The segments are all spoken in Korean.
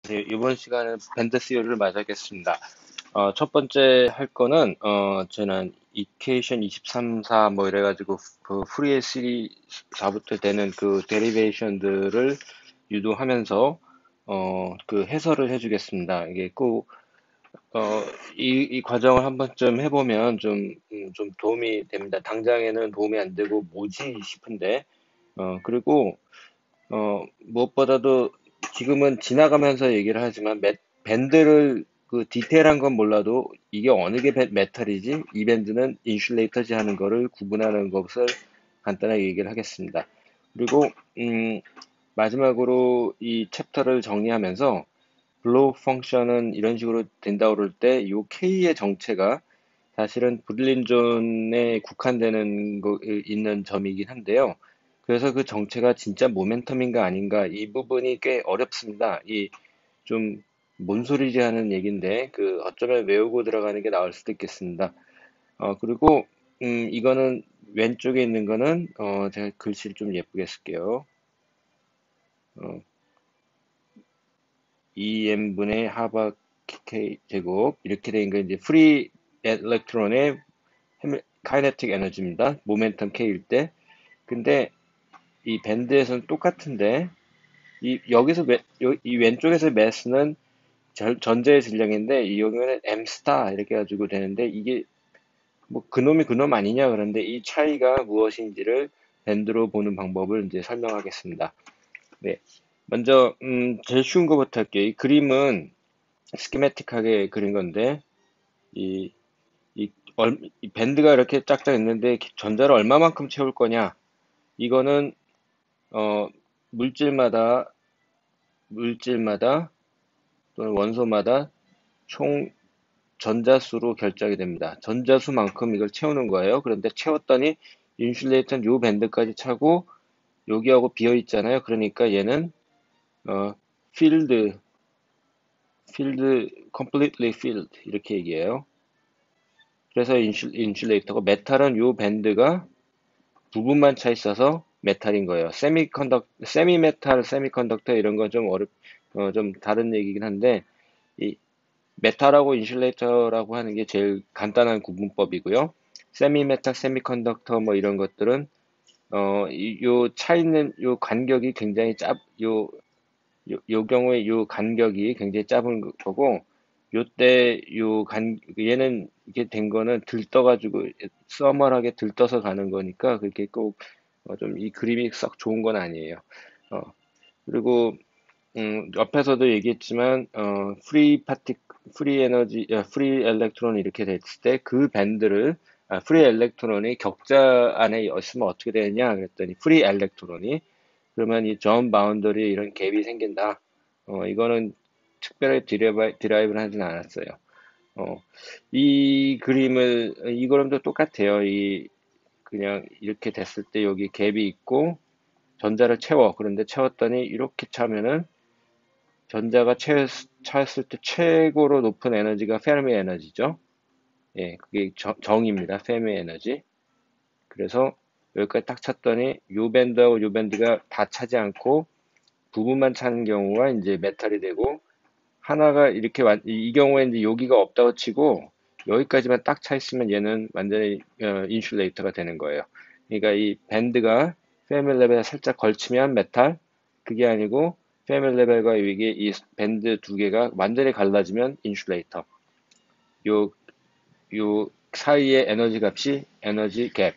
네, 이번 시간은 밴드 시리를 맞이하겠습니다. 첫 번째 할 거는, 저는 이케이션 23, 4 뭐 이래가지고 그 프리에 시리 4부터 되는 그 데리베이션들을 유도하면서, 그 해설을 해주겠습니다. 이게 꼭, 어, 이 과정을 한 번쯤 해보면 좀 도움이 됩니다. 당장에는 도움이 안 되고 뭐지 싶은데, 그리고 무엇보다도 지금은 지나가면서 얘기를 하지만 밴드를 그 디테일한 건 몰라도 이게 어느 게 메탈이지, 이 밴드는 인슐레이터지 하는 거를 구분하는 것을 간단하게 얘기를 하겠습니다. 그리고 음, 마지막으로 이 챕터를 정리하면서 블로우 펑션은 이런 식으로 된다고 그럴 때 이 K의 정체가 사실은 브릴린 존에 국한되는 있는 점이긴 한데요. 그래서 그 정체가 진짜 모멘텀인가 아닌가 이 부분이 꽤 어렵습니다. 이 좀 뭔 소리지 하는 얘기인데 그 어쩌면 외우고 들어가는 게 나을 수도 있겠습니다. 그리고 이거는 왼쪽에 있는 거는 제가 글씨를 좀 예쁘게 쓸게요. 어, EM분의 하바 K 제곱 이렇게 된 거 이제 프리 일렉트론의 카이네틱 에너지입니다. 모멘텀 K일 때. 근데 이 밴드에서는 똑같은데 여기서 이 왼쪽에서 매스는 전자의 질량인데 이 경우에는 m 스타 이렇게 가지고 되는데 이게 뭐 그놈이 그놈 아니냐 그런데 이 차이가 무엇인지를 밴드로 보는 방법을 이제 설명하겠습니다. 네. 먼저 제일 쉬운 거부터 할게요. 이 그림은 스키매틱하게 그린 건데 이, 이 밴드가 이렇게 짝짝 있는데 전자를 얼마만큼 채울 거냐 이거는 어, 물질마다 물질마다 또는 원소마다 총 전자수로 결정이 됩니다. 전자수만큼 이걸 채우는 거예요. 그런데 채웠더니 인슐레이터는 요 밴드까지 차고 여기하고 비어 있잖아요. 그러니까 얘는 어, filled, completely filled 이렇게 얘기해요. 그래서 인슐레이터고 메탈은 요 밴드가 부분만 차 있어서 메탈인 거예요. 세미메탈, 세미컨덕터 이런 건 좀 좀 다른 얘기긴 한데 이 메탈하고 인슐레이터라고 하는 게 제일 간단한 구분법이고요. 세미메탈, 세미컨덕터 뭐 이런 것들은 요 차 있는 요 간격이 굉장히 요 경우에 요 간격이 굉장히 짧은 거고 요때 얘는 이게 된 거는 들떠가지고 써멀하게 들떠서 가는 거니까 그렇게 꼭 좀 이 그림이 썩 좋은 건 아니에요. 어, 그리고 옆에서도 얘기했지만, 프리 에너지, 프리 엘렉트론 이렇게 됐을 때 그 밴드를, 프리 엘렉트론이 격자 안에 있으면 어떻게 되느냐 그랬더니, 프리 엘렉트론이, 그러면 이 전 바운더리에 이런 갭이 생긴다. 이거는 특별히 드라이브를 하진 않았어요. 어, 이 그림도 똑같아요. 그냥 이렇게 됐을 때 여기 갭이 있고, 전자를 채워. 그런데 채웠더니 이렇게 차면은 전자가 차였을 때 최고로 높은 에너지가 페르미 에너지죠. 예, 그게 정입니다. 페르미 에너지. 그래서 여기까지 딱 찼더니 요 밴드하고 요 밴드가 다 차지 않고 부분만 차는 경우가 이제 메탈이 되고 하나가 이 경우에 이제 여기가 없다고 치고 여기까지만 딱 차 있으면 얘는 완전히 인슐레이터가 되는 거예요. 그러니까 이 밴드가 페르미 레벨에 살짝 걸치면 메탈, 그게 아니고 페르미 레벨과 이게 이 밴드 두 개가 완전히 갈라지면 인슐레이터. 요, 요 사이의 에너지 값이 에너지 갭.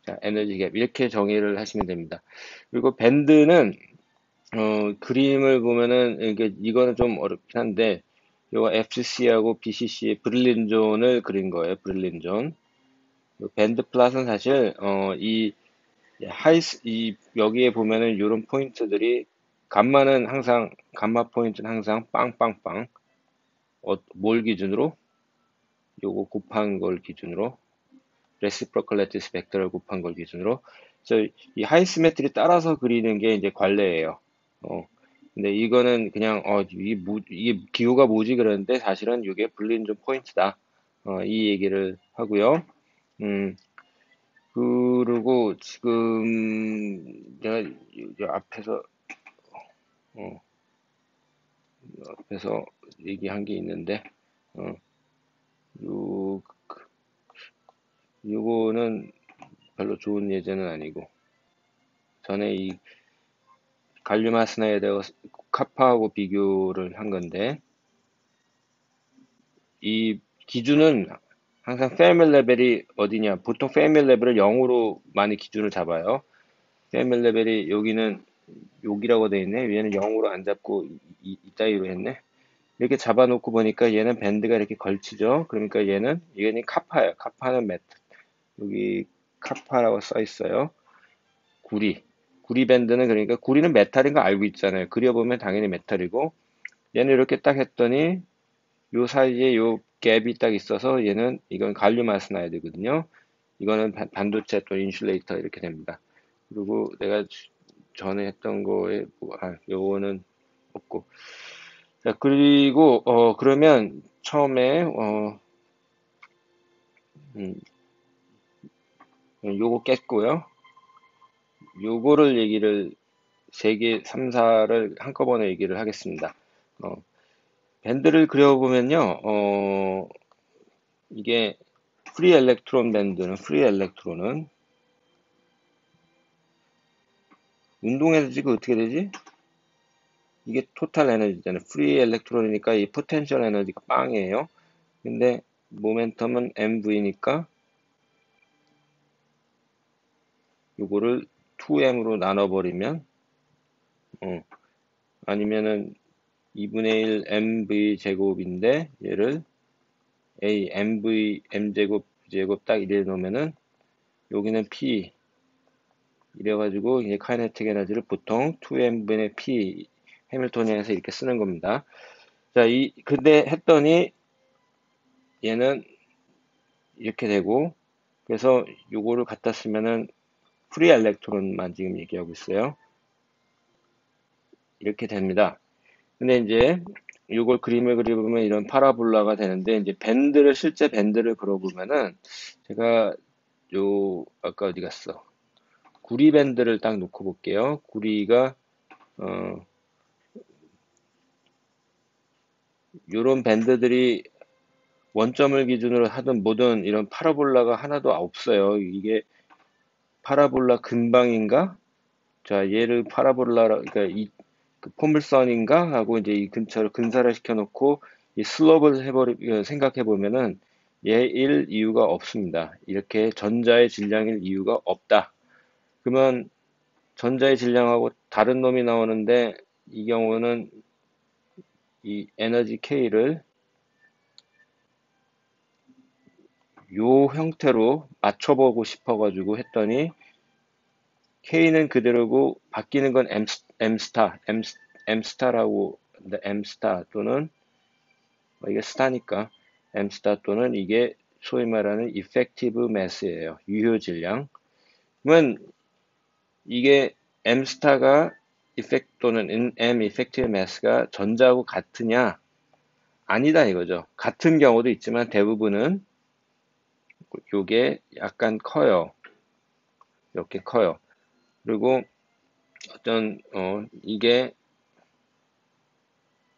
자, 에너지 갭. 이렇게 정의를 하시면 됩니다. 그리고 밴드는 그림을 보면은, 이거는 좀 어렵긴 한데, 요 FCC하고 BCC의 브릴린 존을 그린 거예요, 브릴린 존. 요 밴드 플랫은 사실, 여기에 보면은 요런 포인트들이, 감마 포인트는 항상 빵빵빵, 뭘 기준으로? 요거 곱한 걸 기준으로, 레시프로컬 레티스 벡터를 곱한 걸 기준으로. 그래서 이 하이시메트리 따라서 그리는 게 이제 관례예요. 어, 근데 이거는 그냥 이게 기호가 뭐지 그러는데 사실은 이게 불린 좀 포인트다. 이 얘기를 하고요. 음, 그리고 지금 내가 앞에서 어, 앞에서 얘기한 게 있는데, 어, 요, 요거는 별로 좋은 예제는 아니고, 전에 이 갈륨 아스나이드하고 카파하고 비교를 한 건데, 이 기준은 항상 페르미 레벨이 어디냐? 보통 페르미 레벨을 0으로 많이 기준을 잡아요. 페르미 레벨이 여기는 여기라고 돼 있네. 얘는 0으로 안 잡고 이따위로 했네. 이렇게 잡아놓고 보니까 얘는 밴드가 이렇게 걸치죠. 그러니까 얘는 카파예요. 카파는 여기 카파라고 써 있어요. 구리. 구리 밴드는 그러니까 구리는 메탈인 거 알고 있잖아요. 그려보면 당연히 메탈이고 얘는 이렇게 딱 했더니 요 사이에 요 갭이 딱 있어서 이건 갈륨 아스나이드거든요. 이거는 반도체 또 인슐레이터 이렇게 됩니다. 그리고 내가 전에 했던 거에 요거는 없고. 자, 그리고 그러면 처음에 음, 요거 깼고요. 요거를 얘기를 세 개, 3, 4를 한꺼번에 얘기를 하겠습니다. 어, 밴드를 그려보면요. 이게 프리 엘렉트론은 운동 에너지가 어떻게 되지? 이게 토탈 에너지잖아요. 프리 엘렉트론이니까 이 포텐셜 에너지가 빵이에요. 근데 모멘텀은 MV니까 요거를 2M으로 나눠버리면 아니면은 2분의 1 MV 제곱인데 얘를 A MV M 제곱 딱 이래 놓으면은 여기는 P 이래가지고 이제 카이네틱 에너지를 보통 2M분의 P 해밀토니안에서 이렇게 쓰는 겁니다. 자, 근데 했더니 얘는 이렇게 되고 그래서 요거를 갖다 쓰면은 프리 엘렉트론만 지금 얘기하고 있어요. 이렇게 됩니다. 근데 이제 요걸 그림을 그려보면 이런 파라볼라가 되는데 이제 실제 밴드를 그려보면은 제가 아까 어디 갔어? 구리 밴드를 딱 놓고 볼게요. 구리가 어 요런 밴드들이 원점을 기준으로 하든 뭐든 이런 파라볼라가 하나도 없어요. 이게 파라볼라 근방인가? 자, 얘를 파라볼라, 그러니까 그 포물선인가? 하고 이제 이 근처를 근사를 시켜놓고 이 슬롭을 생각해 보면은 얘일 이유가 없습니다. 이렇게 전자의 질량일 이유가 없다. 그러면 전자의 질량하고 다른 놈이 나오는데 이 경우는 이 에너지 K를 요 형태로 맞춰보고 싶어가지고 했더니 K는 그대로고 바뀌는 건 M스타라고 M스타 또는 이게 스타니까 M스타 또는 이게 소위 말하는 effective mass예요. 유효 질량. 그러면 이게 M스타가 또는 M effective mass가 전자하고 같으냐? 아니다 이거죠. 같은 경우도 있지만 대부분은 요게 약간 커요. 이렇게 커요. 그리고 이게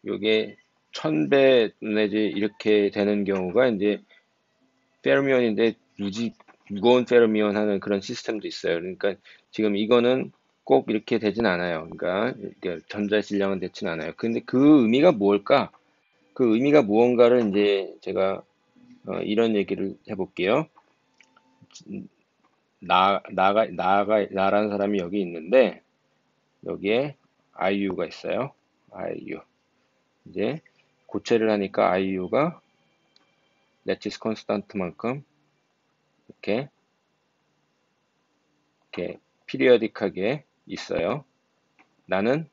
요게 1000배 내지 이렇게 되는 경우가 이제 페르미온인데 무거운 페르미온 하는 그런 시스템도 있어요. 그러니까 지금 이거는 꼭 이렇게 되진 않아요. 그러니까 전자 질량은 되진 않아요. 근데 그 의미가 뭘까? 그 의미가 무언가를 이제 제가 이런 얘기를 해볼게요. 나라는 사람이 여기 있는데 여기에 IU가 있어요. IU. 이제 고체를 하니까 IU가 레티스 콘스탄트만큼 이렇게 피리어딕하게 있어요. 나는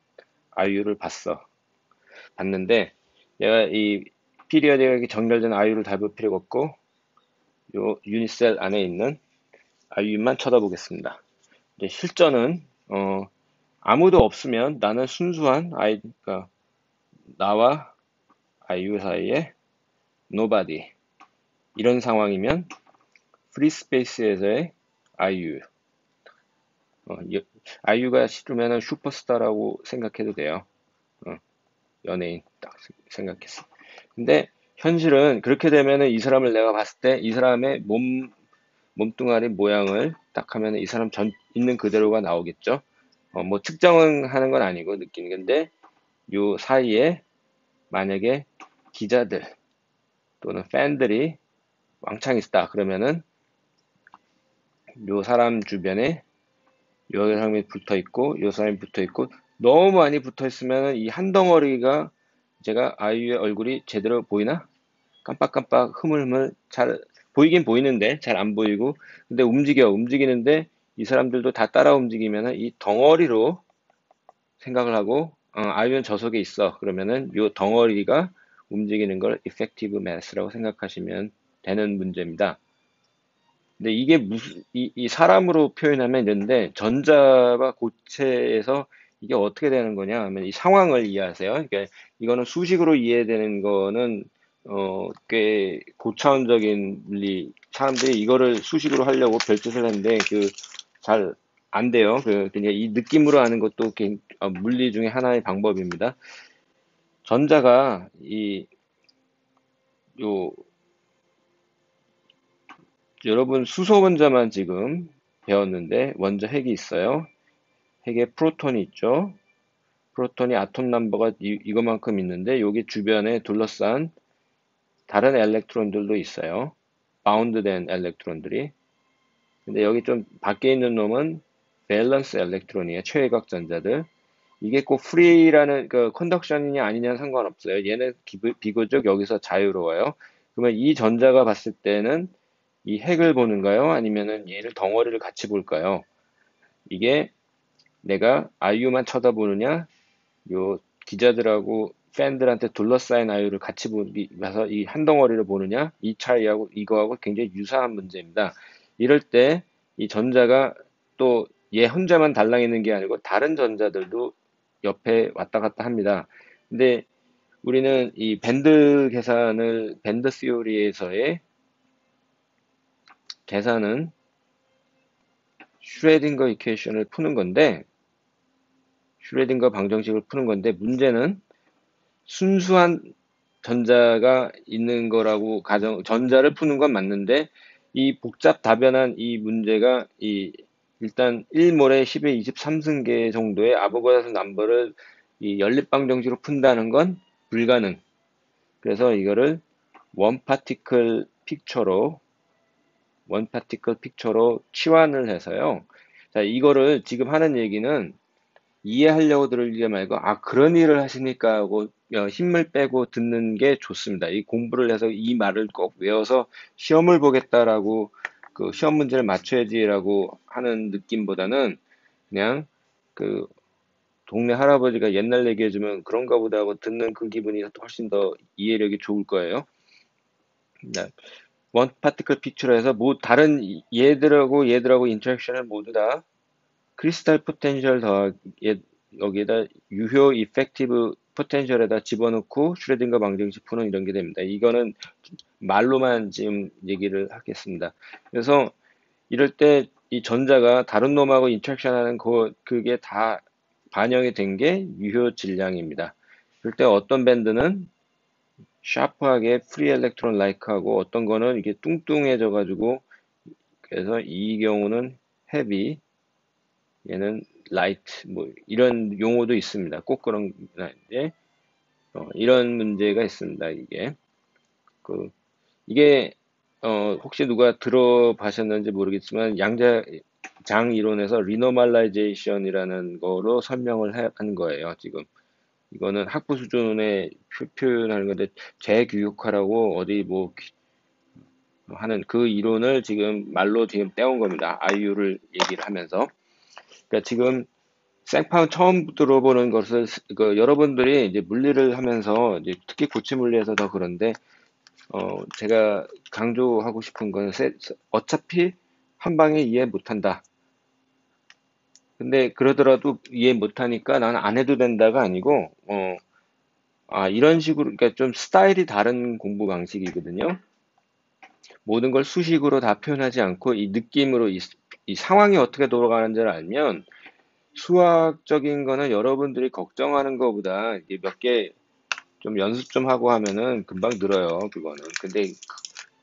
IU를 봤는데 얘가 이 피리어딕하게 정렬된 IU를 다 볼 필요가 없고 요 유니셀 안에 있는 IU만 쳐다보겠습니다. 이제 실전은 아무도 없으면 나는 순수한 그러니까 나와 IU 사이에 nobody 이런 상황이면 프리스페이스에서의 IU IU가 싫으면 슈퍼스타라고 생각해도 돼요. 연예인 딱 생각했어. 근데 현실은 그렇게 되면은 이 사람을 내가 봤을 때 이 사람의 몸뚱아리 모양을 딱 하면은 이 사람 있는 그대로가 나오겠죠. 뭐 측정은 하는 건 아니고 느끼는 건데 요 사이에 만약에 기자들 또는 팬들이 왕창 있다 그러면은 요 사람 주변에 요 사람이 붙어 있고 요 사람이 붙어 있고 너무 많이 붙어 있으면은 이 한 덩어리가 제가 아이유의 얼굴이 제대로 보이나? 깜빡깜빡 흐물흐물 잘 보이긴 보이는데 잘 안 보이고 근데 움직이는데 이 사람들도 다 따라 움직이면은 이 덩어리로 생각을 하고 아이유는 저 속에 있어 그러면은 요 덩어리가 움직이는 걸 effective mass라고 생각하시면 되는 문제입니다. 근데 이게 무슨 이 사람으로 표현하면 되는데 전자와 고체에서 이게 어떻게 되는 거냐 하면 이 상황을 이해하세요. 그러니까 이거는 수식으로 이해되는 거는 꽤 고차원적인 물리 사람들이 이거를 수식으로 하려고 별짓을 했는데 그 잘 안 돼요. 그냥 이 느낌으로 하는 것도 물리 중에 하나의 방법입니다. 전자가 요 여러분 수소 원자만 지금 배웠는데 원자 핵이 있어요. 핵에 프로톤이 있죠. 프로톤이 아톰 넘버가 이거만큼 있는데 여기 주변에 둘러싼 다른 엘렉트론들도 있어요. 바운드된 엘렉트론들이. 근데 여기 좀 밖에 있는 놈은 밸런스 엘렉트론이에요. 최외곽 전자들. 이게 꼭 프리라는 그 컨덕션이냐 아니냐 상관없어요. 얘는 비교적 여기서 자유로워요. 그러면 이 전자가 봤을 때는 이 핵을 보는가요? 아니면은 얘를 덩어리를 같이 볼까요? 이게 내가 아이유만 쳐다보느냐, 요 기자들하고 팬들한테 둘러싸인 아이유를 같이 보기 위해서 이 한 덩어리를 보느냐, 이 차이하고 이거하고 굉장히 유사한 문제입니다. 이럴 때 이 전자가 또 얘 혼자만 달랑 있는 게 아니고 다른 전자들도 옆에 왔다 갔다 합니다. 근데 우리는 이 밴드 시오리에서의 계산은 슈레딩거 이퀘이션을 푸는 건데 슈레딩거 방정식을 푸는 건데 문제는 순수한 전자가 있는 거라고 전자를 푸는 건 맞는데 이 복잡 다변한 이 문제가 일단 1몰에 10의 23승계 정도의 아보가드로 넘버를 이 연립 방정식으로 푼다는 건 불가능. 그래서 이거를 원 파티클 픽처로 치환을 해서요. 자, 이거를 지금 하는 얘기는 이해하려고 들으려 말고, 아, 그런 일을 하시니까 하고, 힘을 빼고 듣는 게 좋습니다. 이 공부를 해서 이 말을 꼭 외워서 시험을 보겠다라고, 그 시험 문제를 맞춰야지라고 하는 느낌보다는 그냥 그 동네 할아버지가 옛날 얘기해주면 그런가 보다 하고 듣는 그 기분이 훨씬 더 이해력이 좋을 거예요. 네. 원 파티클 픽처로 해서 뭐 다른 얘들하고 인터랙션을 모두 다 크리스탈 포텐셜 여기에다 유효 이펙티브 포텐셜에다 집어넣고 슈레딩거 방정식 푸는 이런 게 됩니다. 이거는 말로만 지금 얘기를 하겠습니다. 그래서 이럴 때 이 전자가 다른 놈하고 인터랙션 하는 그게 다 반영이 된 게 유효 질량입니다. 그럴 때 어떤 밴드는 샤프하게 프리 엘렉트론 라이크하고 어떤 거는 이게 뚱뚱해져 가지고 그래서 이 경우는 헤비 얘는 라이트 뭐 이런 용어도 있습니다. 꼭 그런 건 아닌데 이런 문제가 있습니다. 이게 혹시 누가 들어보셨는지 모르겠지만 양자장 이론에서 리노멀라이제이션이라는 거로 설명을 한 거예요. 지금 이거는 학부 수준의 표현하는 건데 재규격화라고 어디 뭐 하는 그 이론을 지금 말로 지금 떼온 겁니다. 아이유를 얘기를 하면서. 그러니까 지금 생판 처음 들어보는 것을 여러분들이 이제 물리를 하면서 이제 특히 고체 물리에서 더 그런데 제가 강조하고 싶은 건 어차피 한 방에 이해 못한다. 근데 그러더라도 이해 못하니까 나는 안 해도 된다가 아니고 이런 식으로 그러니까 좀 스타일이 다른 공부 방식이거든요. 모든 걸 수식으로 다 표현하지 않고 이 느낌으로 이 상황이 어떻게 돌아가는지를 알면 수학적인 거는 여러분들이 걱정하는 것보다 이게 몇 개 좀 연습 좀 하고 하면은 금방 늘어요, 그거는. 근데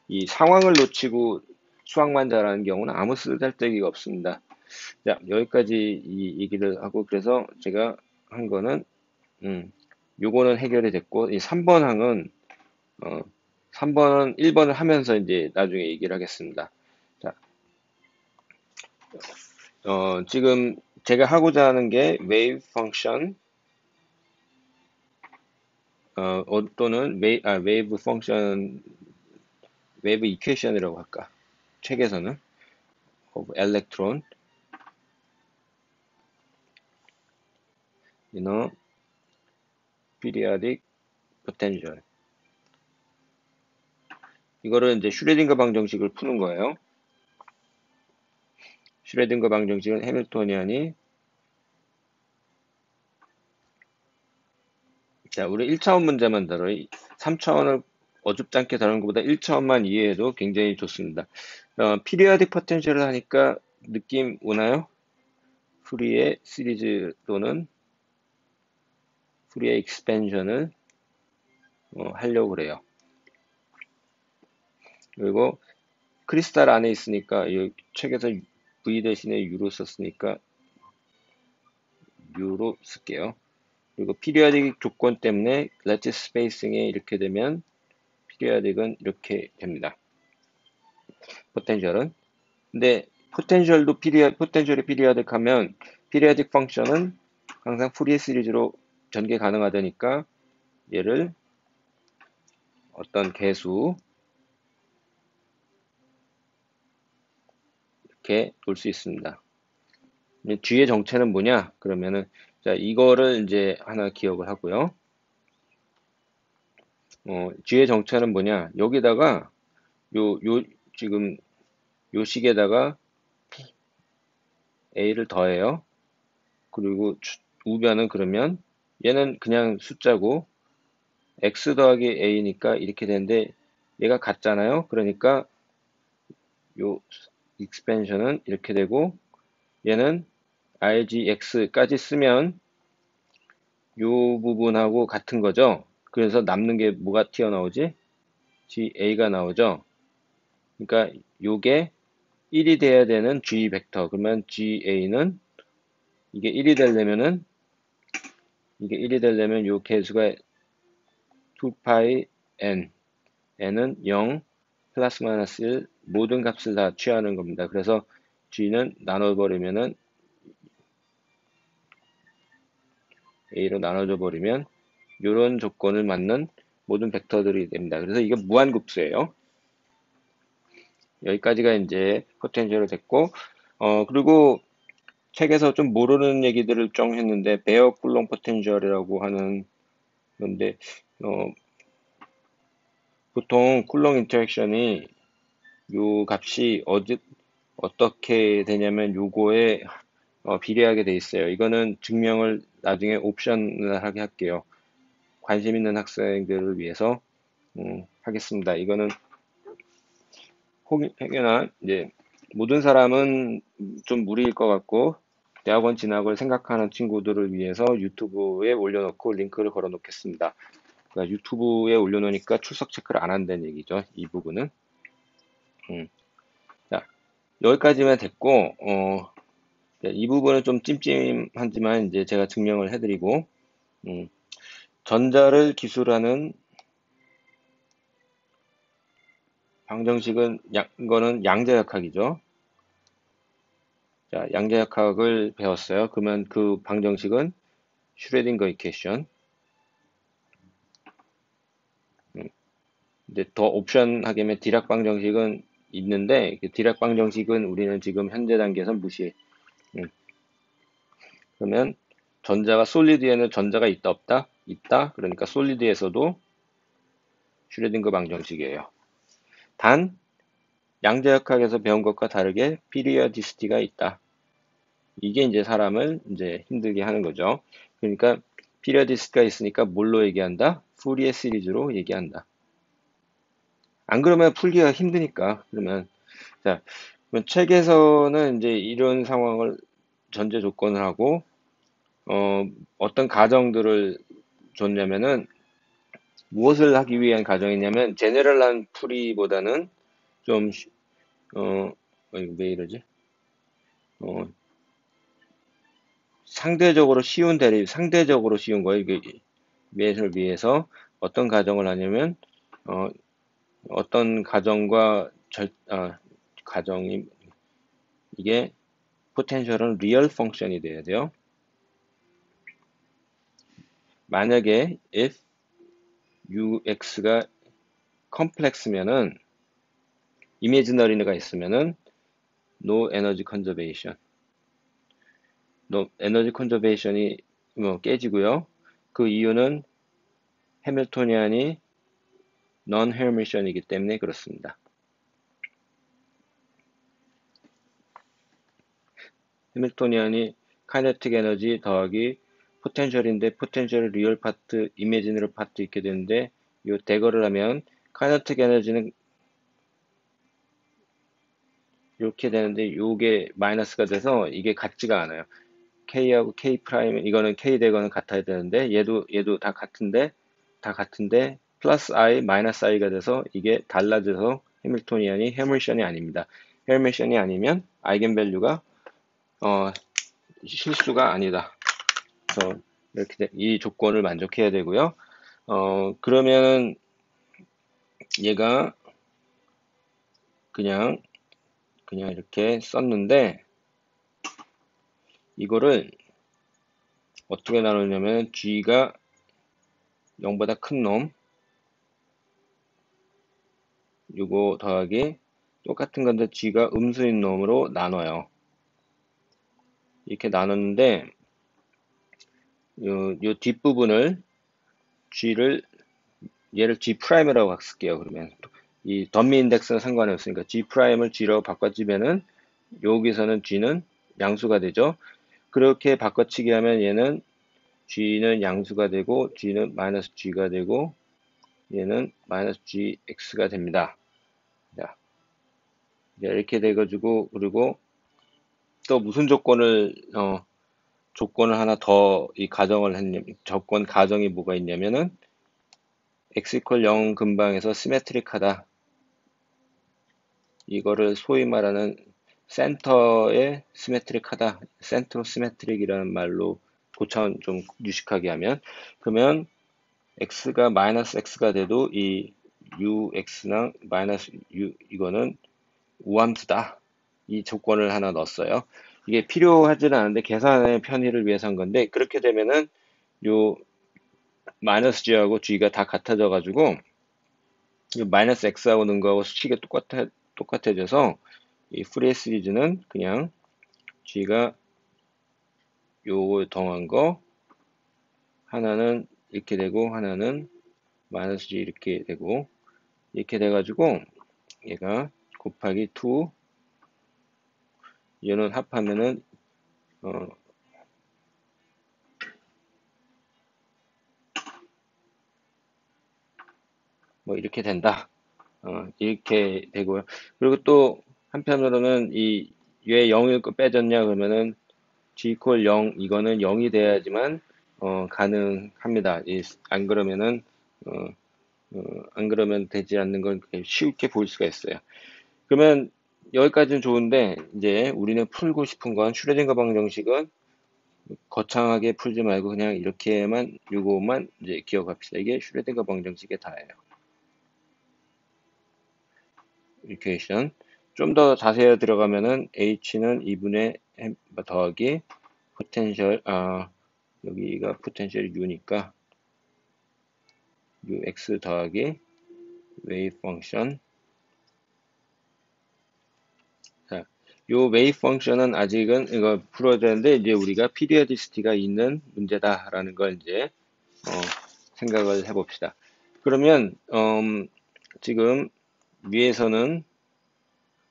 이 상황을 놓치고 수학만 잘하는 경우는 아무 쓰잘데기가 없습니다. 자, 여기까지 이 얘기를 하고, 그래서 제가 한 거는, 요거는 해결이 됐고, 이 3번 항은, 어, 3번은 1번을 하면서 이제 나중에 얘기를 하겠습니다. 자, 지금 제가 하고자 하는 게 wave function, 또는 wave function, wave equation이라고 할까? 책에서는 of electron, periodic potential. 이거를 이제 슈레딩거 방정식을 푸는 거예요. 슈레딩거 방정식은 해밀토니안이, 자, 우리 1차원 문제만 다뤄요. 3차원을 어줍지 않게 다루는 것보다 1차원만 이해해도 굉장히 좋습니다. 피리어딕 포텐셜을 하니까 느낌 오나요? 푸리의 시리즈 또는 푸리의 익스펜션을 하려고 그래요. 그리고 크리스탈 안에 있으니까 이 책에서 V 대신에 U로 썼으니까 U로 쓸게요. 그리고 피리어딕 조건 때문에 레티스 스페이싱에 이렇게 되면 피리어딕은 이렇게 됩니다. 포텐셜은. 근데 포텐셜이 피리어딕 하면 피리어딕 펑션은 항상 푸리에 시리즈로 전개 가능하다니까 얘를 어떤 개수 이렇게 놓을 수 있습니다. G의 정체는 뭐냐? 그러면은 자, 이거를 이제 하나 기억을 하고요. G의 정체는 뭐냐? 여기다가 지금 요 식에다가 A를 더해요. 그리고 우변은 그러면 얘는 그냥 숫자고 X 더하기 A니까 이렇게 되는데 얘가 같잖아요. 그러니까 요 익스펜션은 이렇게 되고 얘는 RGX까지 쓰면 요 부분하고 같은 거죠. 그래서 남는 게 뭐가 튀어나오지? GA가 나오죠. 그러니까 요게 1이 돼야 되는 G 벡터. 그러면 GA는 이게 1이 되려면은 요 개수가 2파이 n, n은 0, 플러스 마이너스 1, 모든 값을 다 취하는 겁니다. 그래서 G는 나눠버리면은 A로 나눠져 버리면 이런 조건을 맞는 모든 벡터들이 됩니다. 그래서 이게 무한급수예요. 여기까지가 이제 포텐셜이 됐고, 그리고 책에서 좀 모르는 얘기들을 좀 했는데, 베어 쿨롱 포텐셜이라고 하는 건데, 어, 보통 쿨롱 인터랙션이 요 값이 어떻게 되냐면 요거에 비례하게 돼 있어요. 이거는 증명을 나중에 옵션을 하게 할게요. 관심 있는 학생들을 위해서 하겠습니다. 이거는 혹여나 이제 모든 사람은 좀 무리일 것 같고 대학원 진학을 생각하는 친구들을 위해서 유튜브에 올려놓고 링크를 걸어 놓겠습니다. 그러니까 유튜브에 올려놓으니까 출석 체크를 안 한다는 얘기죠. 이 부분은. 자, 여기까지만 됐고, 이 부분은 좀 찜찜하지만 이제 제가 증명을 해드리고, 음, 전자를 기술하는 방정식은 이거는 양자역학이죠. 자, 양자역학을 배웠어요. 그러면 그 방정식은 슈레딩거 이퀘이션. 이제 더 옵션하게 하면 디락 방정식은 있는데 그 디락 방정식은 우리는 지금 현재 단계에서 무시해. 그러면 전자가 솔리드에는 전자가 있다 없다? 있다. 그러니까 솔리드에서도 슈레딩거 방정식이에요. 단 양자역학에서 배운 것과 다르게 피리어디시티가 있다. 이게 이제 사람을 이제 힘들게 하는 거죠. 그러니까 피리어디시티가 있으니까 뭘로 얘기한다? 푸리에 시리즈로 얘기한다. 안 그러면 풀기가 힘드니까. 그러면 자, 그럼 책에서는 이제 이런 상황을 전제 조건을 하고 어떤 가정들을 줬냐면은 무엇을 하기 위한 가정이냐면 제네럴한 풀이보다는 좀 어, 이거 왜 이러지? 어, 상대적으로 쉬운 거예요. 이게 매를 위해서 어떤 가정을 하냐면 어, 어떤 가정과 가정이 이게 포텐셜은 리얼 펑션이 돼야 돼요. 만약에 if ux가 컴플렉스면은 이미지너리가 있으면은 no energy conservation, no 에너지 컨저베이션이 뭐 깨지고요. 그 이유는 해밀토니안이 non 헤르미션이기 때문에 그렇습니다. 해밀토니안이 카이네틱 에너지 더하기 포텐셜인데 포텐셜 리얼 파트, 이미지너리 파트 있게 되는데 이 대거를 하면 카이네틱 에너지는 이렇게 되는데 이게 마이너스가 돼서 이게 같지가 않아요. K하고 K 프라임 이거는 K 대거는 같아야 되는데 얘도 다 같은데 플러스 I 마이너스 I가 돼서 이게 달라져서 해밀토니안이 해밀션이 아닙니다. 해밀션이 아니면 아이겐밸류가 실수가 아니다. 그래서 이 조건을 만족해야 되고요. 그러면 얘가 그냥 이렇게 썼는데 이거를 어떻게 나누냐면 G가 0보다 큰 놈, 요거 더하기 똑같은 건데 G가 음수인 놈으로 나눠요. 이렇게 나눴는데 요 뒷부분을 얘를 G'이라고 쓸게요. 그러면 이 덤미 인덱스는 상관이 없으니까 G'을 G로 바꿔주면은 여기서는 G는 양수가 되죠. 그렇게 바꿔치기 하면 얘는 G는 양수가 되고 G는 마이너스 G가 되고 얘는 마이너스 GX가 됩니다. 자, 이렇게 돼가지고 그리고 또 무슨 조건을 하나 더 이 가정을 했냐면 조건 가정이 뭐가 있냐면은 x 이퀄 0 근방에서 시메트릭하다. 이거를 소위 말하는 센터에 시메트릭하다. 센터 시메트릭이라는 말로 고차원 좀 유식하게 하면 그러면 x가 마이너스 x가 돼도 이 ux나 마이너스 u 이거는 우함수다. 이 조건을 하나 넣었어요. 이게 필요하지는 않은데 계산의 편의를 위해서 한 건데 그렇게 되면은 요 마이너스 g하고 g가 다 같아져 가지고 요 마이너스 x하고 는 거하고 수식이 똑같아져서 이 프리에 시리즈는 그냥 g가 요 더한 거 하나는 이렇게 되고 하나는 마이너스 g 이렇게 되고 이렇게 돼 가지고 얘가 곱하기 2 얘는 합하면은 어, 뭐 이렇게 된다. 이렇게 되고요. 그리고 또 한편으로는 왜 0일 거 빼졌냐 그러면은 g 이퀄 0 이거는 0이 돼야지만 가능합니다. 안 그러면은 어, 안 그러면 되지 않는 걸 쉽게 볼 수가 있어요. 그러면 여기까지는 좋은데 이제 우리는 풀고 싶은 건 슈레딩거 방정식은 거창하게 풀지 말고 그냥 이렇게만 요거만 이제 기억합시다. 이게 슈레딩거 방정식의 다예요. 이퀘이션 좀 더 자세히 들어가면은 h는 2분의 더하기 포텐셜 여기가 포텐셜 u니까 ux 더하기 웨이브 펑션. 자, 요 웨이브 펑션은 아직은 이거 풀어야 되는데 이제 우리가 피리어디시티가 있는 문제다라는 걸 이제 어, 생각을 해봅시다. 그러면 지금 위에서는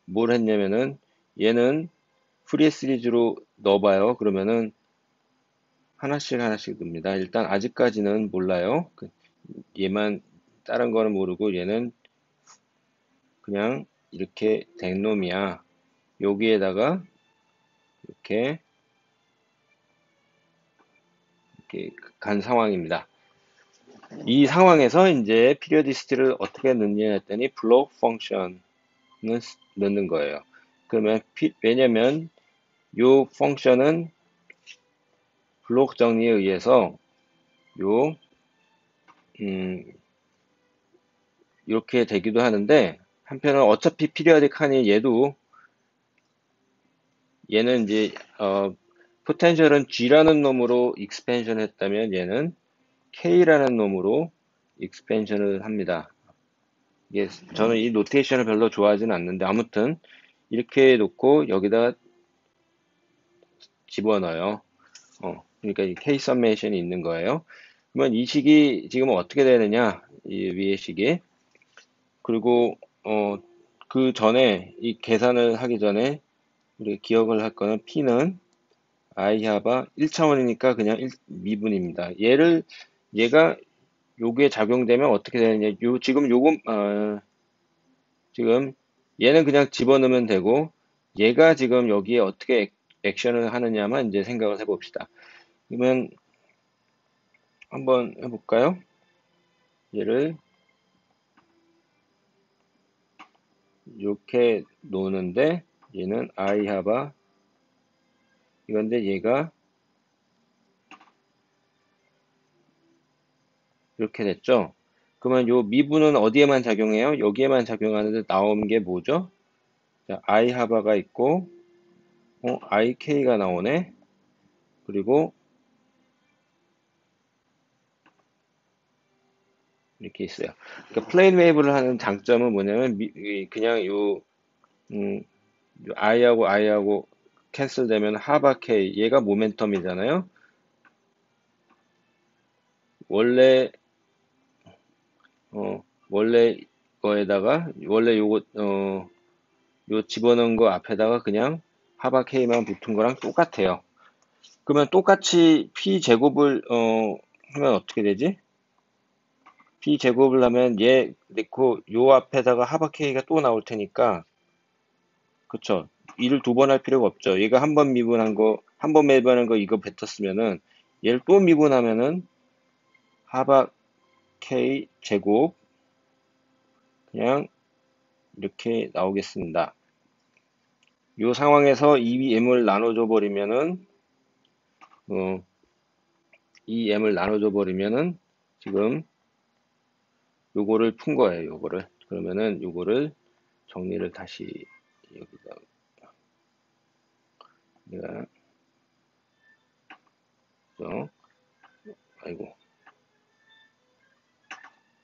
뭘 했냐면은 얘는 프리 시리즈로 넣어봐요. 그러면은 하나씩 넣습니다. 일단 아직까지는 몰라요. 얘만 다른 거는 모르고 얘는 그냥 이렇게 된 놈이야. 여기에다가 이렇게 간 상황입니다. 이 상황에서 이제 피리어디시티를 어떻게 넣느냐 했더니 블록 펑션을 넣는 거예요. 그러면 왜냐면 요 펑션은 블록 정리에 의해서 요 이렇게 되기도 하는데 한편은 어차피 피리어딕하니 얘는 이제 포텐셜은 G라는 놈으로 익스펜션 했다면 얘는 K라는 놈으로 익스펜션을 합니다. 이게 저는 이 노테이션을 별로 좋아하지는 않는데 아무튼 이렇게 놓고 여기다 집어넣어요. 그러니까 이 K 서메이션이 있는 거예요. 그러면 이 식이 지금 어떻게 되느냐? 이 위의 식이. 그리고 그 전에 이 계산을 하기 전에 우리가 기억을 할 거는 P는 I 하바 1차원이니까 그냥 미분입니다. 얘가 요게 작용되면 어떻게 되느냐? 지금 얘는 그냥 집어넣으면 되고 얘가 지금 여기에 어떻게 액션을 하느냐만 이제 생각을 해봅시다. 그러면 한번 해볼까요? 얘를 이렇게 놓는데 얘는 I 하바 이건데 얘가 이렇게 됐죠? 그러면 요 미분은 어디에만 작용해요? 여기에만 작용하는데 나오는 게 뭐죠? 자, I 하바가 있고 IK가 나오네. 그리고 이렇게 있어요. 그러니까 플레인 웨이브를 하는 장점은 뭐냐면 그냥 요 I하고 캔슬 되면 하바 K 얘가 모멘텀이잖아요. 원래 원래 거에다가 원래 요 집어넣은 거 앞에다가 그냥 하바 K만 붙은 거랑 똑같아요. 그러면 똑같이 P 제곱을 하면 어떻게 되지? P 제곱을 하면 얘 넣고 요 앞에다가 하바 K가 또 나올 테니까 그쵸? 일을 두 번 할 필요가 없죠. 얘가 한 번 미분한 거, 한 번 매분한 거 이거 뱉었으면은 얘를 또 미분하면은 하바 K 제곱 그냥 이렇게 나오겠습니다. 이 상황에서 이 m을 나눠줘 버리면은 이 m을 나눠줘 버리면은 지금 요거를 푼 거예요. 요거를 그러면은 요거를 정리를 다시 여기다 내가 아이고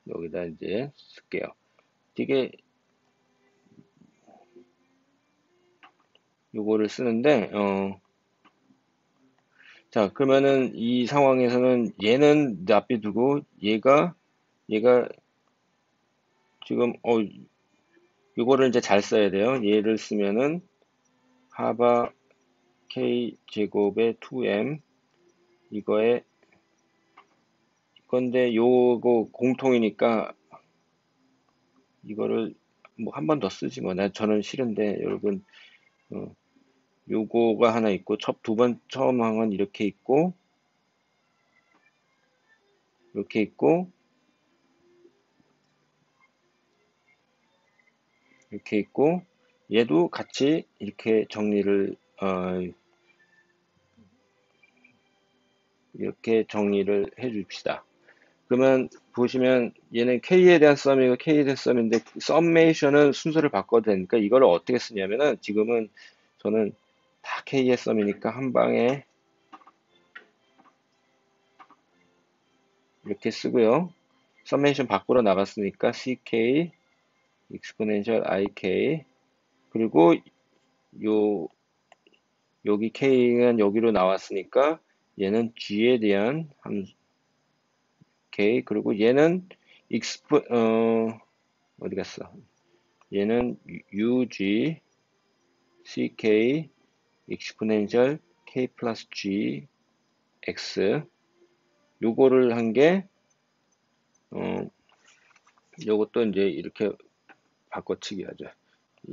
여기다 이제 쓸게요. 이게 요거를 쓰는데 자 그러면은 이 상황에서는 얘는 납비두고 얘가 지금 요거를 이제 잘 써야 돼요. 얘를 쓰면은 하바 k 제곱의 2m 이거에 건데 요거 공통이니까 이거를 뭐 한 번 더 쓰지 뭐. 저는 싫은데 여러분 요거가 하나 있고 처음 항은 이렇게 있고 이렇게 있고 얘도 같이 이렇게 정리를 이렇게 정리를 해 줍시다. 그러면 보시면 얘는 K에 대한 썸이고 K에 대한 썸인데 썸메이션은 순서를 바꿔도 되니까 이걸 어떻게 쓰냐면은 지금은 저는 다 K의 썸이니까 한 방에 이렇게 쓰고요. 썸메이션 밖으로 나갔으니까 CK exponential IK 그리고 요 여기 K는 여기로 나왔으니까 얘는 G에 대한 함수 K 그리고 얘는 어디 갔어? 얘는 UG CK exponential K 플러스 G X 요거를 한 게 요것도 이제 이렇게 바꿔치기 하죠.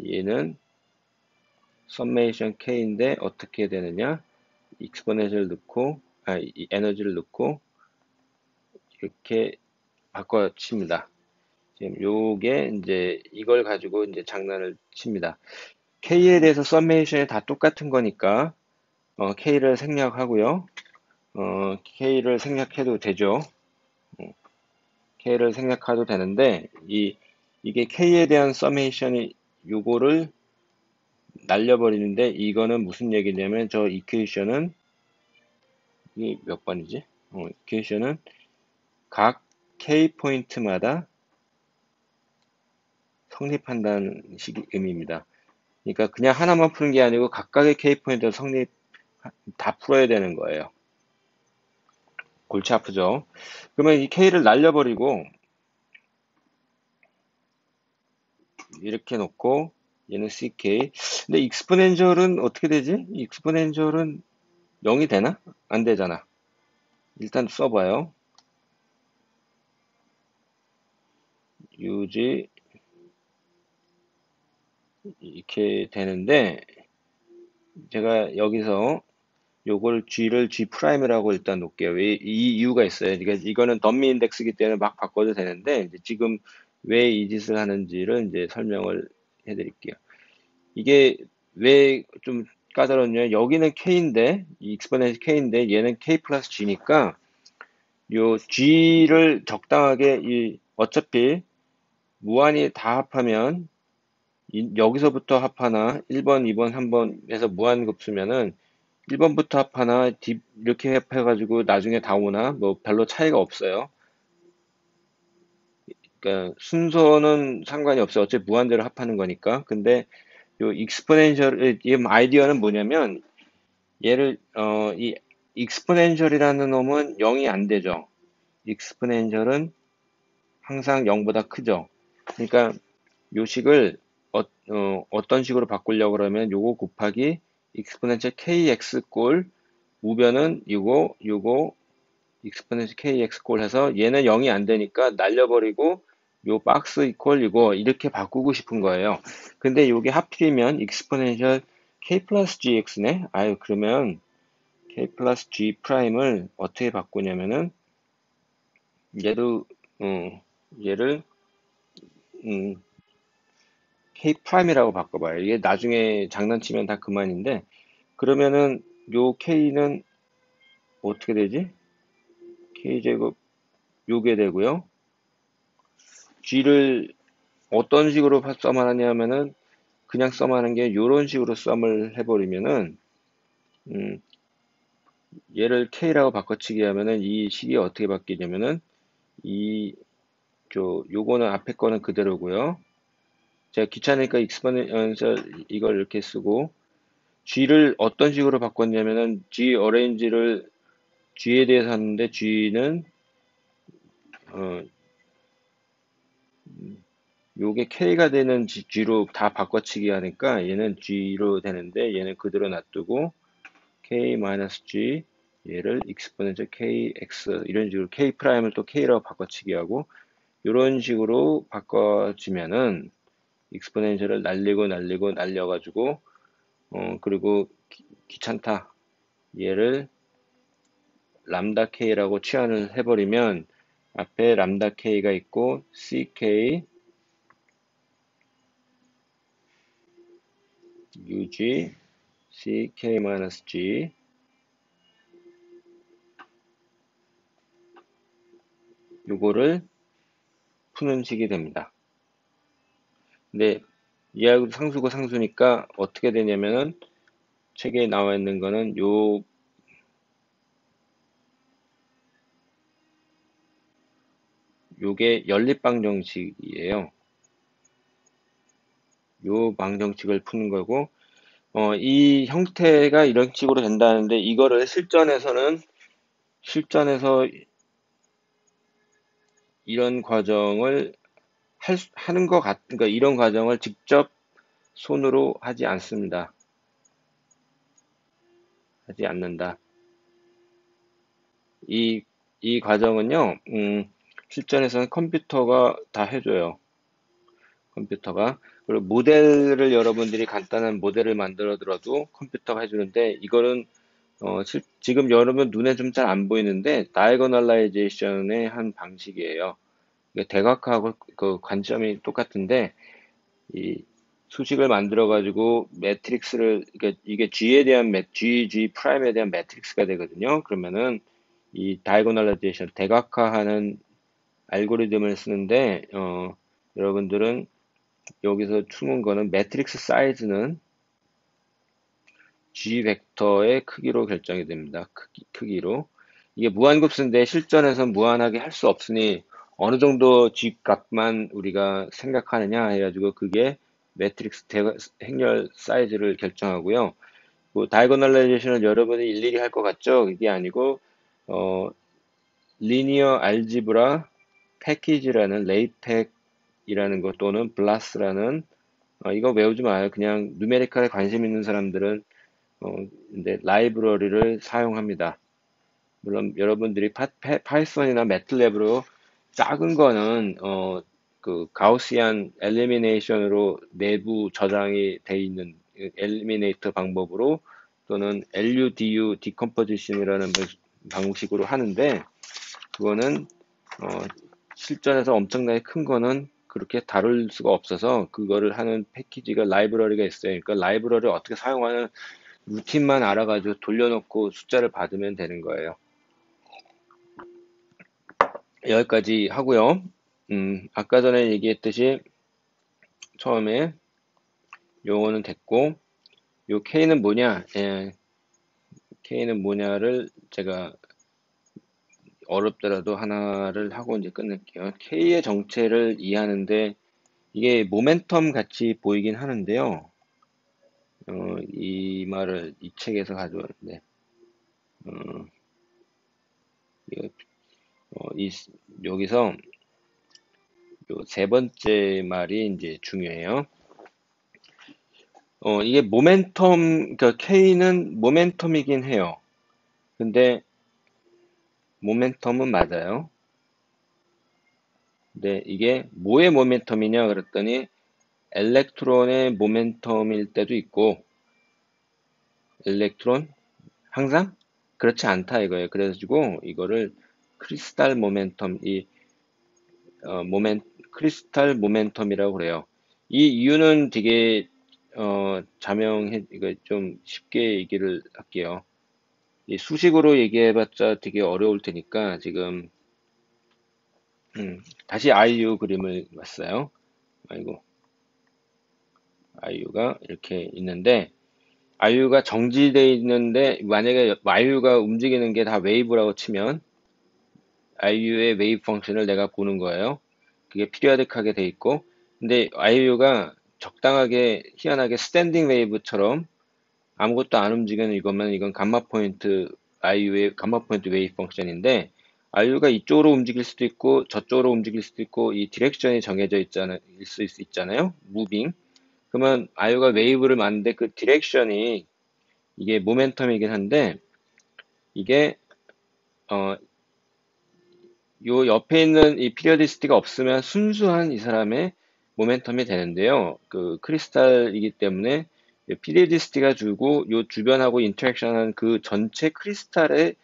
얘는 summation K인데 어떻게 되느냐? exponential 넣고 이 에너지를 넣고 이렇게 바꿔칩니다. 지금 요게 이제 이걸 가지고 이제 장난을 칩니다. K에 대해서 서메이션이 다 똑같은 거니까 K를 생략하고요. K를 생략해도 되죠. K를 생략해도 되는데 이게 K에 대한 서메이션이 요거를 날려버리는데 이거는 무슨 얘기냐면 저 이퀘이션은 이 몇 번이지? 이퀘이션은 각 K 포인트마다 성립한다는 의미입니다. 그러니까 그냥 하나만 푸는 게 아니고 각각의 K 포인트를 다 풀어야 되는 거예요. 골치 아프죠? 그러면 이 K를 날려버리고 이렇게 놓고 얘는 CK. 근데 익스포넨셜은 어떻게 되지? 익스포넨셜은 0이 되나? 안 되잖아. 일단 써봐요. 유지 이렇게 되는데 제가 여기서 요걸 G를 G 프라임이라고 일단 놓을게요. 이 이유가 있어요. 그러니까 이거는 덤미 인덱스이기 때문에 막 바꿔도 되는데 이제 지금 왜 이 짓을 하는지를 이제 설명을 해드릴게요. 이게 왜 좀 까다롭냐? 여기는 K인데 이 익스포넨셜 K인데 얘는 K 플러스 G니까 요 G를 적당하게 어차피 무한히 다 합하면 여기서부터 합하나 1번, 2번, 3번에서 무한급수면은 1번부터 합하나 이렇게 합해가지고 나중에 다 오나 뭐 별로 차이가 없어요. 그러니까 순서는 상관이 없어요. 어차피 무한대로 합하는 거니까. 근데 요 익스포넨셜 이 아이디어는 뭐냐면 얘를 이 익스포넨셜이라는 놈은 0이 안 되죠. 익스포넨셜은 항상 0보다 크죠. 그러니까 요 식을 떤 식으로 바꾸려고 그러면 요거 곱하기 익스포넨셜 kx 꼴 우변은 요거 익스포넨셜 kx 꼴 해서 얘는 0이 안 되니까 날려버리고 요 박스 이퀄 이거 이렇게 바꾸고 싶은 거예요. 근데 요게 하필이면 익스포넨셜 k 플러스 gx네. 아유 그러면 k 플러스 g 프라임을 어떻게 바꾸냐면은 얘를 얘를 음, k 프라임이라고 바꿔봐요. 이게 나중에 장난치면 다 그만인데 그러면은 요 k는 어떻게 되지? k제곱 요게 되고요. g를 어떤 식으로 썸하냐면은 그냥 썸하는 게 요런 식으로 썸을 해버리면은 음, 얘를 k라고 바꿔치기 하면은 이 식이 어떻게 바뀌냐면은 이 요거는 앞에 거는 그대로고요. 제가 귀찮으니까 익스포넨셜 이걸 이렇게 쓰고 g를 어떤 식으로 바꿨냐면은 g 어레인지를 g에 대해서 하는데 g는 어, 요게 k가 되는 g로 다 바꿔치기 하니까 얘는 g로 되는데 얘는 그대로 놔두고 k-g 얘를 exponential kx 이런 식으로 k 프라임을 또 k라고 바꿔치기 하고 이런 식으로 바꿔지면은 exponential을 날리고 날려가지고 그리고 귀찮다 얘를 람다 k라고 치환을 해버리면 앞에 람다 k가 있고 ck ug ck-g 요거를 푸는 식이 됩니다. 근데 이하고 상수고 상수니까 어떻게 되냐면은 책에 나와 있는 거는 요게 연립 방정식이에요. 요 방정식을 푸는 거고 이 형태가 이런 식으로 된다는데 이거를 실전에서 이런 과정을 하는 것 그러니까 이런 과정을 직접 손으로 하지 않습니다. 하지 않는다. 이 과정은요, 실전에서는 컴퓨터가 다 해줘요. 컴퓨터가. 그리고 모델을 여러분들이 간단한 모델을 만들어 들어도 컴퓨터가 해주는데, 이거는, 지금 여러분 눈에 좀 잘 안 보이는데, 다이고널라이제이션의 한 방식이에요. 대각하고 그 관점이 똑같은데, 이 수식을 만들어 가지고 매트릭스를, 이게 G에 대한 G 프라임에 대한 매트릭스가 되거든요. 그러면은 이 다이고널라이제이션 대각화하는 알고리즘을 쓰는데, 여러분들은 여기서 숨은 거는 매트릭스 사이즈는 G 벡터의 크기로 결정이 됩니다. 크기로. 이게 무한급수인데 실전에서 무한하게 할 수 없으니 어느 정도 G 값만 우리가 생각하느냐 해가지고 그게 매트릭스 행렬 사이즈를 결정하고요. 뭐 다이고널라이제이션을 여러분이 일일이 할 것 같죠? 이게 아니고 어, 리니어 알지브라 패키지라는 레이팩이라는 것 또는 블라스라는 이거 외우지 마요. 그냥 누메리컬에 관심 있는 사람들은 이제 라이브러리를 사용합니다. 물론 여러분들이 파이썬이나 매틀랩으로 작은 거는 그 가우시안 엘리미네이션으로 내부 저장이 돼 있는 엘리미네이터 방법으로 또는 LUDU 디컴포지션이라는 방식으로 하는데 그거는 어, 실전에서 엄청나게 큰 거는 그렇게 다룰 수가 없어서 그거를 하는 패키지가 라이브러리가 있어요. 그러니까 라이브러리를 어떻게 사용하는 루틴만 알아가지고 돌려놓고 숫자를 받으면 되는 거예요. 여기까지 하고요. 아까 전에 얘기했듯이 처음에 요거는 됐고, 요 K는 뭐냐? 예, K는 뭐냐를 제가 어렵더라도 하나를 하고 이제 끝낼게요. K의 정체를 이해하는데 이게 모멘텀 같이 보이긴 하는데요. 이 말을 이 책에서 가져왔는데, 어, 이거, 여기서 요 세 번째 말이 이제 중요해요. 이게 모멘텀, 그러니까 K는 모멘텀이긴 해요. 근데 모멘텀은 맞아요. 근데 이게 뭐의 모멘텀이냐 그랬더니 엘렉트론의 모멘텀일 때도 있고 엘렉트론 항상 그렇지 않다 이거예요. 그래가지고 이거를 크리스탈 모멘텀 이 크리스탈 모멘텀이라고 그래요. 이 이유는 되게 자명해 이거 좀 쉽게 얘기를 할게요. 이 수식으로 얘기해봤자 되게 어려울 테니까 지금 다시 아이유 그림을 봤어요. 아이고 아이유가 이렇게 있는데 아이유가 정지돼 있는데 만약에 아이유가 움직이는 게 다 웨이브라고 치면 아이유의 웨이브 펑션을 내가 보는 거예요. 그게 피리어딕하게 돼 있고 근데 아이유가 적당하게 희한하게 스탠딩 웨이브처럼 아무것도 안 움직이는 이거면 이건 감마 포인트 아이유의 감마 포인트 웨이브 펑션인데 아이유가 이쪽으로 움직일 수도 있고 저쪽으로 움직일 수도 있고 이 디렉션이 정해져 있을 수 있잖아요. 무빙. 그러면 아이유가 웨이브를 만드는데 그 디렉션이 이게 모멘텀이긴 한데 이게 어, 요 옆에 있는 이 피리어디시티가 없으면 순수한 이 사람의 모멘텀이 되는데요. 그 크리스탈이기 때문에 피리어디시티가 주고 요 주변하고 인터랙션한 그 전체 크리스탈의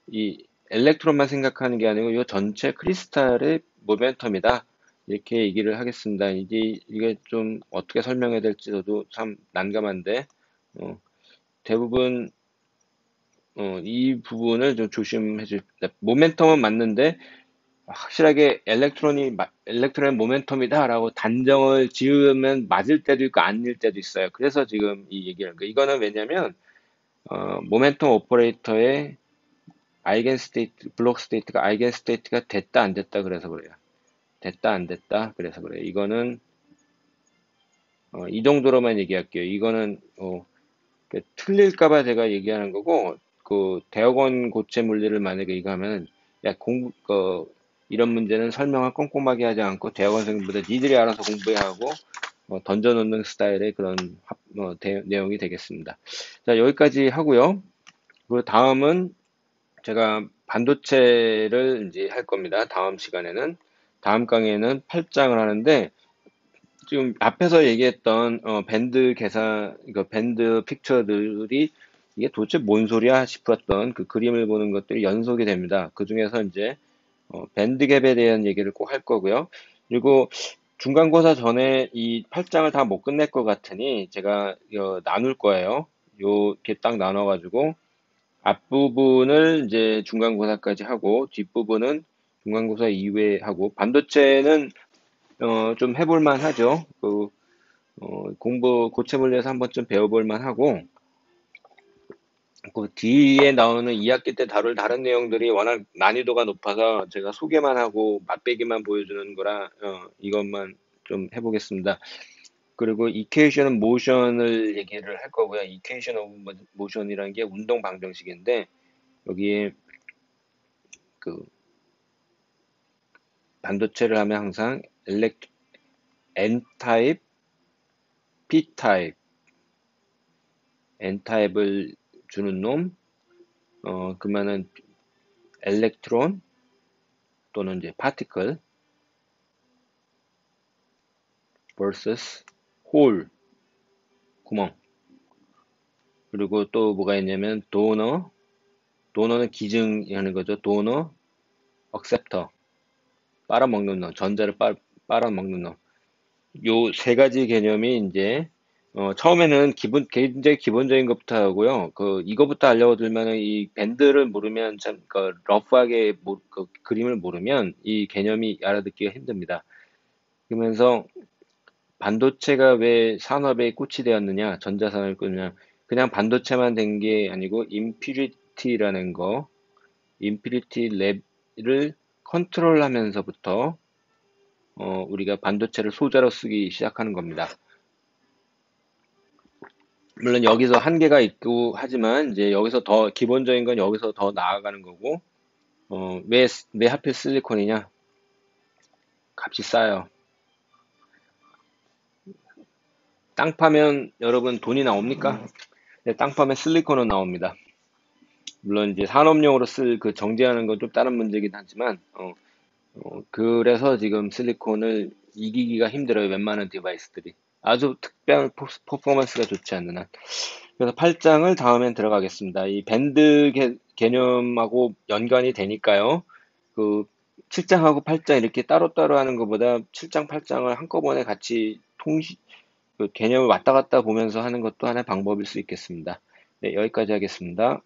이 엘렉트론만 생각하는 게 아니고 요 전체 크리스탈의 모멘텀이다. 이렇게 얘기를 하겠습니다. 이게 좀 어떻게 설명해야 될지 저도 참 난감한데 어, 대부분 이 부분을 좀 조심해 주. 모멘텀은 맞는데 확실하게 엘렉트론의 모멘텀이다라고 단정을 지으면 맞을 때도 있고 아닐 때도 있어요. 그래서 지금 이 얘기를 거예요. 이거는 왜냐면 모멘텀 오퍼레이터의 아이겐 스테이트, 블록 스테이트가 아이겐 스테이트가 됐다 안 됐다 그래서 그래요. 됐다 안 됐다 그래서 그래요. 이거는 이 정도로만 얘기할게요. 이거는 틀릴까 봐 제가 얘기하는 거고 그 대학원 고체 물리를 만약에 이거 하면 야 이런 문제는 설명을 꼼꼼하게 하지 않고 대학원생보다 니들이 알아서 공부해야 하고 던져놓는 스타일의 그런 내용이 되겠습니다. 자 여기까지 하고요. 그리고 다음은 제가 반도체를 이제 할 겁니다. 다음 시간에는 다음 강의에는 8장을 하는데 지금 앞에서 얘기했던 밴드 계산, 그 밴드 픽처들이 이게 도대체 뭔 소리야 싶었던 그 그림을 보는 것들이 연속이 됩니다. 그 중에서 이제 밴드갭에 대한 얘기를 꼭 할 거고요. 그리고 중간고사 전에 이 8장을 다 못 끝낼 것 같으니 제가 나눌 거예요. 이렇게 딱 나눠가지고 앞부분을 이제 중간고사까지 하고 뒷부분은 중간고사 이후에 하고 반도체는 좀 해볼 만하죠. 공부 고체물리에서 한 번쯤 배워볼 만하고 그 뒤에 나오는 2학기 때 다룰 다른 내용들이 워낙 난이도가 높아서 제가 소개만 하고 맛배기만 보여주는 거라 이것만 좀 해보겠습니다. 그리고 이퀘이션 모션을 얘기를 할 거고요. 이퀘이션 오브 모션이라는 게 운동 방정식인데 여기에 그 반도체를 하면 항상 N 타입, P 타입, N타입을 주는 놈, 그러면은 엘렉트론 또는 이제 파티클 vs 홀, 구멍. 그리고 또 뭐가 있냐면 도너는 기증하는 거죠. 도너, 억셉터, 빨아먹는 놈, 전자를 빨아먹는 놈. 요 세 가지 개념이 이제 처음에는 굉장히 기본적인 것부터 하고요. 이거부터 알려드리면은 이 밴드를 모르면 참 러프하게 그림을 모르면 이 개념이 알아듣기가 힘듭니다. 그러면서 반도체가 왜 산업의 꽃이 되었느냐, 전자산업의 꽃이냐, 그냥 반도체만 된 게 아니고 임퓨리티라는 거, 임퓨리티 랩을 컨트롤하면서부터 우리가 반도체를 소자로 쓰기 시작하는 겁니다. 물론 여기서 한계가 있고 하지만 이제 여기서 더 기본적인 건 여기서 더 나아가는 거고 왜 하필 실리콘이냐? 값이 싸요. 땅 파면 여러분 돈이 나옵니까? 네, 땅 파면 실리콘은 나옵니다. 물론 이제 산업용으로 쓸 그 정제하는 건 좀 다른 문제긴 하지만 그래서 지금 실리콘을 이기기가 힘들어요. 웬만한 디바이스들이. 아주 특별한 퍼포먼스가 좋지 않는 한. 그래서 8장을 다음엔 들어가겠습니다. 이 밴드 개념하고 연관이 되니까요. 그 7장하고 8장 이렇게 따로따로 하는 것보다 7장, 8장을 한꺼번에 같이 그 개념을 왔다 갔다 보면서 하는 것도 하나의 방법일 수 있겠습니다. 네, 여기까지 하겠습니다.